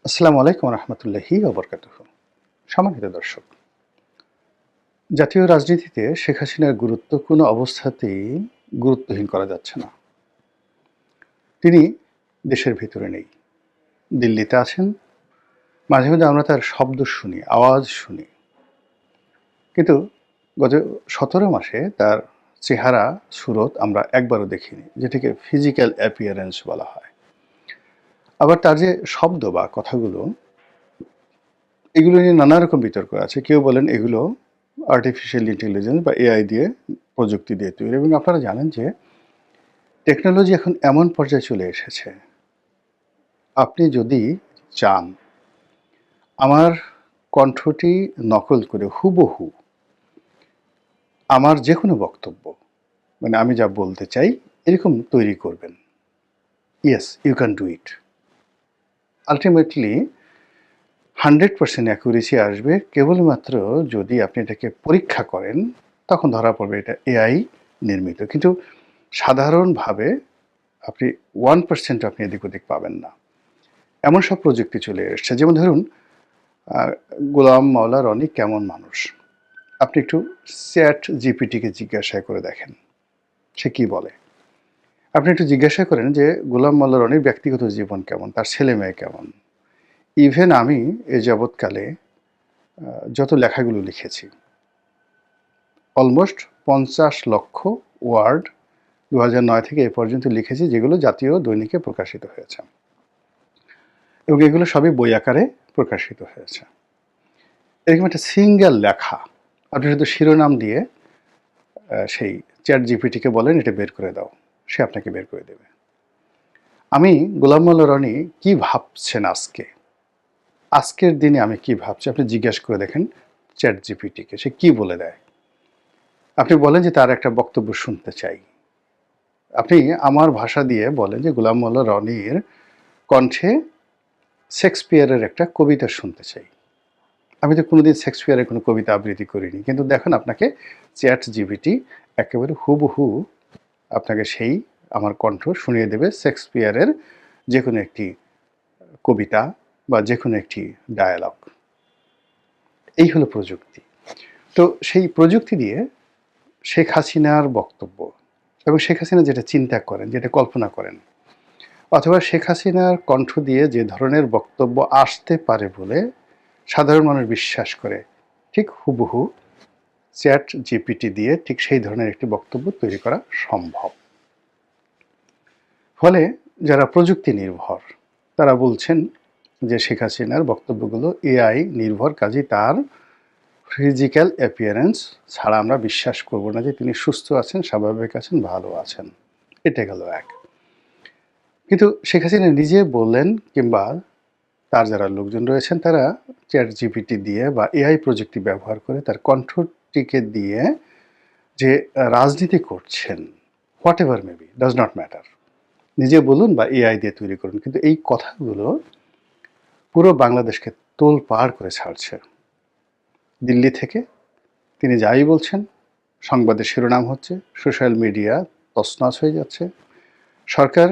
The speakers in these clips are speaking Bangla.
আসসালামু আলাইকুম রহমতুল্লাহি ওবরকাতুহু। সম্মানিত দর্শক, জাতীয় রাজনীতিতে শেখ হাসিনার গুরুত্ব কোনো অবস্থাতেই গুরুত্বহীন করা যাচ্ছে না। তিনি দেশের ভিতরে নেই, দিল্লিতে আছেন। মাঝে মাঝে আমরা তার শব্দ শুনি, আওয়াজ শুনি, কিন্তু গত 17 মাসে তার চেহারা সুরত আমরা একবারও দেখিনি, যেটাকে ফিজিক্যাল অ্যাপিয়ারেন্স বলা হয়। আবার তার যে শব্দ বা কথাগুলো, এগুলো নিয়ে নানা রকম বিতর্ক আছে। কেউ বলেন এগুলো আর্টিফিশিয়াল ইন্টেলিজেন্স বা এআই দিয়ে, প্রযুক্তি দিয়ে তৈরি। এবং আপনারা জানেন যে টেকনোলজি এখন এমন পর্যায়ে চলে এসেছে, আপনি যদি চান আমার কণ্ঠটি নকল করে হুবহু আমার যে কোনো বক্তব্য, মানে আমি যা বলতে চাই এরকম তৈরি করবেন। Yes, you can do it. Ultimately 100% accuracy আসবে কেবলমাত্র যদি আপনি এটাকে পরীক্ষা করেন, তখন ধরা পড়বে এটা এআই নির্মিত। কিন্তু সাধারণভাবে আপনি 1% আপনি এদিক ওদিক পাবেন না। এমন সব প্রযুক্তি চলে এসছে। যেমন ধরুন, গোলাম মাওলা রনি কেমন মানুষ, আপনি একটু চ্যাট জিপিটিকে জিজ্ঞাসা করে দেখেন সে কি বলে। আপনি একটু জিজ্ঞাসা করেন যে গোলাম মাওলা রনির ব্যক্তিগত জীবন কেমন, তার ছেলে মেয়ে কেমন। ইভেন আমি এ যাবৎকালে যত লেখাগুলো লিখেছি, অলমোস্ট 50 লক্ষ ওয়ার্ড 2009 থেকে এ পর্যন্ত লিখেছি, যেগুলো জাতীয় দৈনিকে প্রকাশিত হয়েছে, এবং এগুলো সবই বই আকারে প্রকাশিত হয়েছে। এরকম একটা সিঙ্গেল লেখা আপনি শুধু শিরোনাম দিয়ে সেই চ্যাট জিপিটিকে বলেন এটা বের করে দাও, সে আপনাকে বের করে দেবে। আমি গোলাম মাওলা রনি কি ভাবছেন আজকের দিনে আমি কি ভাবছি, আপনি জিজ্ঞাসা করে দেখেন চ্যাট জিপিটিকে, সে কি বলে দেয়। আপনি বলেন যে তার একটা বক্তব্য শুনতে চাই, আপনি আমার ভাষা দিয়ে বলেন যে গোলাম মাওলা রনির কণ্ঠে শেক্সপিয়ারের একটা কবিতা শুনতে চাই। আমি তো কোনোদিন শেক্সপিয়ারের কোনো কবিতা আবৃত্তি করিনি, কিন্তু দেখুন আপনাকে চ্যাট জিপিটি একেবারে হুবহু আপনাকে সেই আমার কণ্ঠ শুনিয়ে দেবে শেক্সপিয়ারের যে কোনো একটি কবিতা বা যে কোনো একটি ডায়ালগ। এই হলো প্রযুক্তি। তো সেই প্রযুক্তি দিয়ে শেখ হাসিনার বক্তব্য এবং শেখ হাসিনা যেটা চিন্তা করেন, যেটা কল্পনা করেন, অথবা শেখ হাসিনার কণ্ঠ দিয়ে যে ধরনের বক্তব্য আসতে পারে বলে সাধারণ মানুষ বিশ্বাস করে, ঠিক হুবহু চ্যাট জিপিটি দিয়ে ঠিক সেই ধরনের একটি বক্তব্য তৈরি করা সম্ভব। ফলে যারা প্রযুক্তি নির্ভর তারা বলছেন যে শেখ হাসিনার বক্তব্যগুলো এআই নির্ভর, কাজেই তার ফিজিক্যাল অ্যাপিয়ারেন্স ছাড়া আমরা বিশ্বাস করব না যে তিনি সুস্থ আছেন, স্বাভাবিক আছেন, ভালো আছেন। এটা গেল এক। কিন্তু শেখ হাসিনা নিজে বললেন, কিংবা তার যারা লোকজন রয়েছেন তারা চ্যাট জিপিটি দিয়ে বা এআই প্রযুক্তি ব্যবহার করে তার কণ্ঠটিকে দিয়ে যে রাজনীতি করছেন, what ever maybe, does not matter, নিজে বলুন বা এআই দিয়ে তৈরি করুন, কিন্তু এই কথাগুলো পুরো বাংলাদেশকে তোলপাড় করে ছাড়ছে। দিল্লি থেকে তিনি যাই বলছেন, সংবাদের শিরোনাম হচ্ছে, সোশ্যাল মিডিয়া তছনছ হয়ে যাচ্ছে, সরকার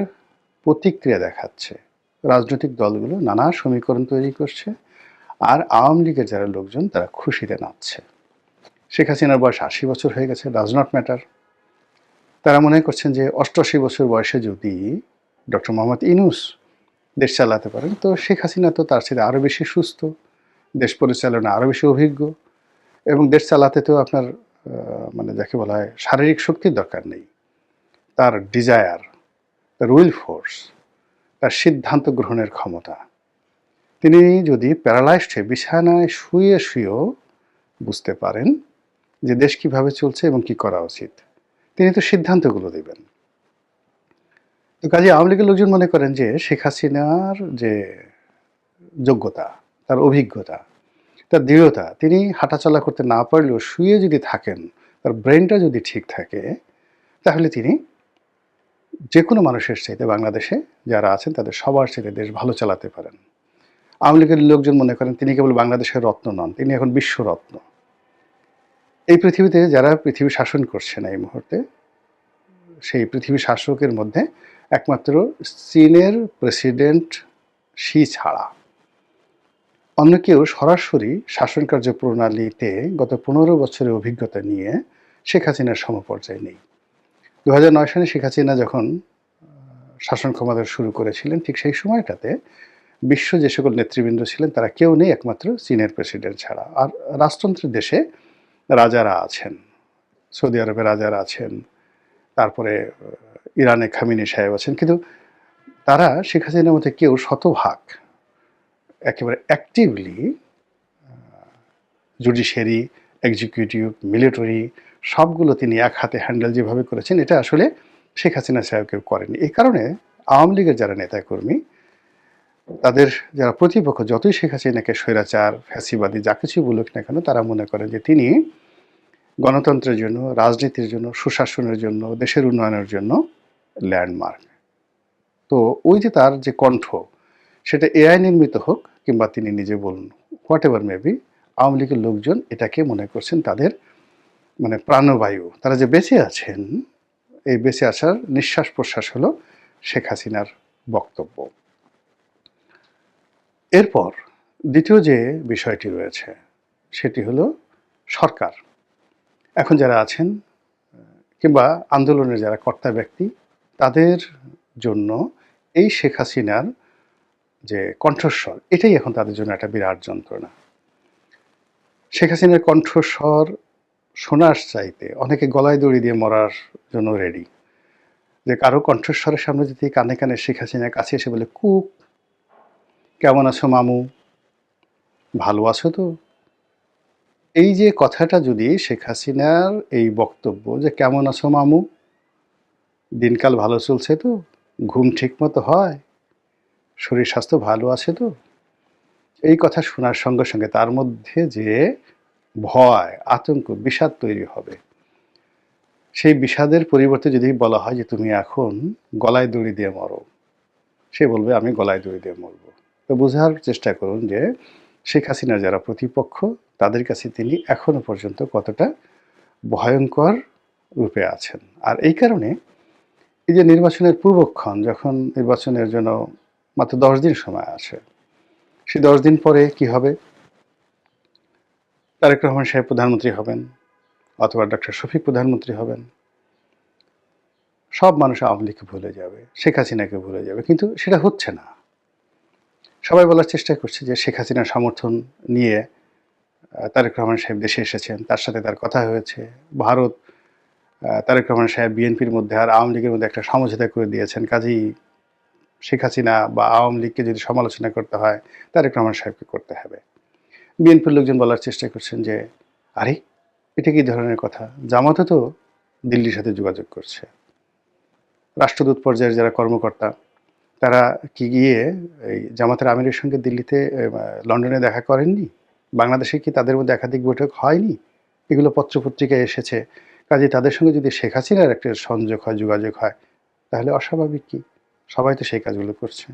প্রতিক্রিয়া দেখাচ্ছে, রাজনৈতিক দলগুলো নানা সমীকরণ তৈরি করছে, আর আওয়ামী লীগের যারা লোকজন তারা খুশিতে নাচছে। শেখ হাসিনার বয়স 80 বছর হয়ে গেছে, ডাজ নট ম্যাটার। তারা মনে করছেন যে 88 বছর বয়সে যদি ডক্টর মোহাম্মদ ইউনূস দেশ চালাতে পারেন, তো শেখ হাসিনা তো তার সাথে আরও বেশি সুস্থ, দেশ পরিচালনা আরও বেশি অভিজ্ঞ, এবং দেশ চালাতে তো আপনার মানে যাকে বলা হয় শারীরিক শক্তির দরকার নেই, তার ডিজায়ার, তার উইল ফোর্স, তার সিদ্ধান্ত গ্রহণের ক্ষমতা। তিনি যদি প্যারালাইজড হয়ে বিছানায় শুয়ে শুয়েও বুঝতে পারেন যে দেশ কীভাবে চলছে এবং কী করা উচিত, তিনি তো সিদ্ধান্তগুলো দেবেন। তো কাজে আওয়ামী লীগের লোকজন মনে করেন যে শেখ হাসিনার যে যোগ্যতা, তার অভিজ্ঞতা, তার দৃঢ়তা, তিনি হাঁটাচলা করতে না পারলেও শুয়ে যদি থাকেন, তার ব্রেনটা যদি ঠিক থাকে, তাহলে তিনি যে কোনো মানুষের চাইতে বাংলাদেশে যারা আছেন তাদের সবার চাইতে দেশ ভালো চালাতে পারেন। আওয়ামী লীগের লোকজন মনে করেন তিনি কেবল বাংলাদেশের রত্ন নন, তিনি এখন বিশ্বরত্ন। এই পৃথিবীতে যারা পৃথিবী শাসন করছেন এই মুহূর্তে, সেই পৃথিবী শাসকের মধ্যে একমাত্র চীনের প্রেসিডেন্ট শি ছাড়া অন্য কেউ সরাসরি শাসনকার্য প্রণালীতে গত ১৫ বছরের অভিজ্ঞতা নিয়ে শেখ হাসিনার সমপর্যায়ে নেই। ২০০৯ সালে শেখ হাসিনা যখন শাসন ক্ষমতা শুরু করেছিলেন, ঠিক সেই সময়টাতে বিশ্ব যে সকল নেতৃবৃন্দ ছিলেন তারা কেউ নেই একমাত্র চীনের প্রেসিডেন্ট ছাড়া। আর রাজতন্ত্রের দেশে রাজারা আছেন, সৌদি আরবে রাজারা আছেন, তারপরে ইরানে খামেনি সাহেব আছেন, কিন্তু তারা শেখ হাসিনার মধ্যে কেউ শতভাগ একেবারে অ্যাক্টিভলি জুডিশিয়ারি, এক্সিকিউটিভ, মিলিটারি সবগুলো তিনি এক হাতে হ্যান্ডেল যেভাবে করেছেন, এটা আসলে শেখ হাসিনা সাহেব কেউ করেনি। এই কারণে আওয়ামী লীগের যারা নেতাকর্মী, তাদের যারা প্রতিপক্ষ যতই শেখ হাসিনাকে স্বৈরাচার, ফ্যাসিবাদী যা কিছু বলুক না কেন, তারা মনে করেন যে তিনি গণতন্ত্রের জন্য, রাজনীতির জন্য, সুশাসনের জন্য, দেশের উন্নয়নের জন্য ল্যান্ডমার্ক। তো ওই যে তার যে কণ্ঠ, সেটা এআই নির্মিত হোক কিংবা তিনি নিজে বলুন, হোয়াট এভার মেবি, আওয়ামী লীগের লোকজন এটাকে মনে করছেন তাদের মানে প্রাণবায়ু। তারা যে বেঁচে আছেন, এই বেঁচে আসার নিঃশ্বাস প্রশ্বাস হলো শেখ হাসিনার বক্তব্য। এরপর দ্বিতীয় যে বিষয়টি রয়েছে সেটি হলো সরকার। এখন যারা আছেন কিংবা আন্দোলনের যারা কর্তা ব্যক্তি, তাদের জন্য এই শেখ হাসিনার যে কণ্ঠস্বর, এটাই এখন তাদের জন্য একটা বিরাট যন্ত্রণা। শেখ হাসিনার কণ্ঠস্বর শোনার চাইতে অনেকে গলায় দড়ি দিয়ে মরার জন্য রেডি। যে কারো কণ্ঠস্বরের সামনে যদি কানে কানে শেখ হাসিনার কাছে এসে বলে, কুক কেমন আছো মামু, ভালো আছো তো, এই যে কথাটা যদি শেখ হাসিনার এই বক্তব্য যে কেমন আছো মামু, দিনকাল ভালো চলছে তো, ঘুম ঠিক মতো হয়, শরীর স্বাস্থ্য ভালো আছে তো, এই কথা শোনার সঙ্গে সঙ্গে তার মধ্যে যে ভয়, আতঙ্ক, বিষাদ তৈরি হবে, সেই বিষাদের পরিবর্তে যদি বলা হয় যে তুমি এখন গলায় দড়ি দিয়ে মরো, সে বলবে আমি গলায় দড়ি দিয়ে মরবো। তো বোঝার চেষ্টা করুন যে শেখ হাসিনার যারা প্রতিপক্ষ, তাদের কাছে তিনি এখনো পর্যন্ত কতটা ভয়ঙ্কর রূপে আছেন। আর এই কারণে এই যে নির্বাচনের পূর্বক্ষণ, যখন নির্বাচনের জন্য মাত্র 10 দিন সময় আছে, সেই 10 দিন পরে কি হবে? তারেক রহমান সাহেব প্রধানমন্ত্রী হবেন, অথবা ডক্টর শফিক প্রধানমন্ত্রী হবেন। সব মানুষ আওয়ামী লীগকে ভুলে যাবে, শেখ হাসিনাকে ভুলে যাবে, কিন্তু সেটা হচ্ছে না। সবাই বলার চেষ্টা করছে যে শেখ হাসিনার সমর্থন নিয়ে তারেক রহমান সাহেব দেশে এসেছেন, তার সাথে তার কথা হয়েছে। ভারত তারেক রহমান সাহেব বিএনপির মধ্যে আর আওয়ামী লীগের মধ্যে একটা সমঝোতা করে দিয়েছেন, কাজেই শেখ হাসিনা বা আওয়ামী লীগকে যদি সমালোচনা করতে হয়, তারেক রহমান সাহেবকে করতে হবে। বিএনপির লোকজন বলার চেষ্টা করছেন যে আরে এটা কি ধরনের কথা, জামাতও তো দিল্লির সাথে যোগাযোগ করছে। রাষ্ট্রদূত পর্যায়ের যারা কর্মকর্তা, তারা কি গিয়ে এই জামাতের আমিরের সঙ্গে দিল্লিতে লন্ডনে দেখা করেননি? বাংলাদেশে কি তাদের মধ্যে একাধিক বৈঠক হয়নি? এগুলো পত্রপত্রিকায় এসেছে। কাজে তাদের সঙ্গে যদি শেখ হাসিনার একটা সংযোগ হয়, যোগাযোগ হয়, তাহলে অস্বাভাবিক কি? সবাই তো সেই কাজগুলো করছে।